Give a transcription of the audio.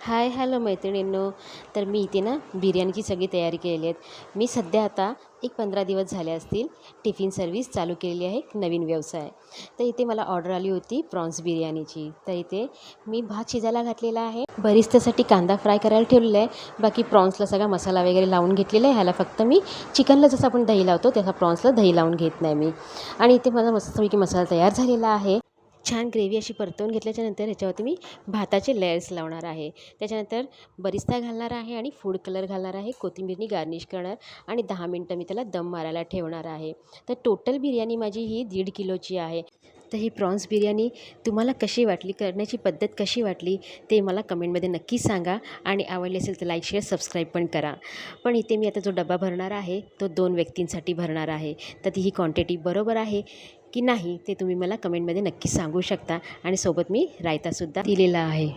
Hi hello मैत्रिणींनो. तर मी इथे ना बिर्याणीची सगळी तयारी केलेली आहेत. मी सध्या आता एक 15 दिवस झाले असतील टिफिन सर्व्हिस चालू केलेली आहे, एक नवीन व्यवसाय. तर इथे मला ऑर्डर आली होती प्रॉन्स बिर्याणीची. तर इथे मी भात शिजायला घातलेला आहे, बरिस्त्यासाठी कांदा फ्राय करायला ठेवलेला आहे. बाकी प्रॉन्सला सगळा मसाला वगैरे लावून घेतलेला आहे. ह्याला फक्त मी चिकनला जसं आपण दही लावतो तसा प्रॉन्सला दही लावून घेत नाही मी. आणि इथे माझा मस्तपैकी मसाला तयार झालेला आहे. छान ग्रेव्ही अशी परतवून घेतल्याच्यानंतर ह्याच्यावरती मी भाताचे लेयर्स लावणार आहे. त्याच्यानंतर बरिस्ता घालणार आहे आणि फूड कलर घालणार आहे, कोथिंबीरनी गार्निश करणार आणि 10 मिनटं मी त्याला दम मारायला ठेवणार आहे. तर टोटल बिर्याणी माझी ही 1.5 किलोची आहे. तर ही प्रॉन्स बिर्याणी तुम्हाला कशी वाटली, करण्याची पद्धत कशी वाटली ते मला कमेंटमध्ये नक्की सांगा. आणि आवडली असेल तर लाईक शेअर सबस्क्राईब पण करा. पण इथे मी आता जो डबा भरणार आहे तो 2 व्यक्तींसाठी भरणार आहे. तर ती ही क्वांटिटी बरोबर आहे की नाही ते तुम्ही मला कमेंटमध्ये नक्की सांगू शकता. आणि सोबत मी रायतासुद्धा दिलेला आहे.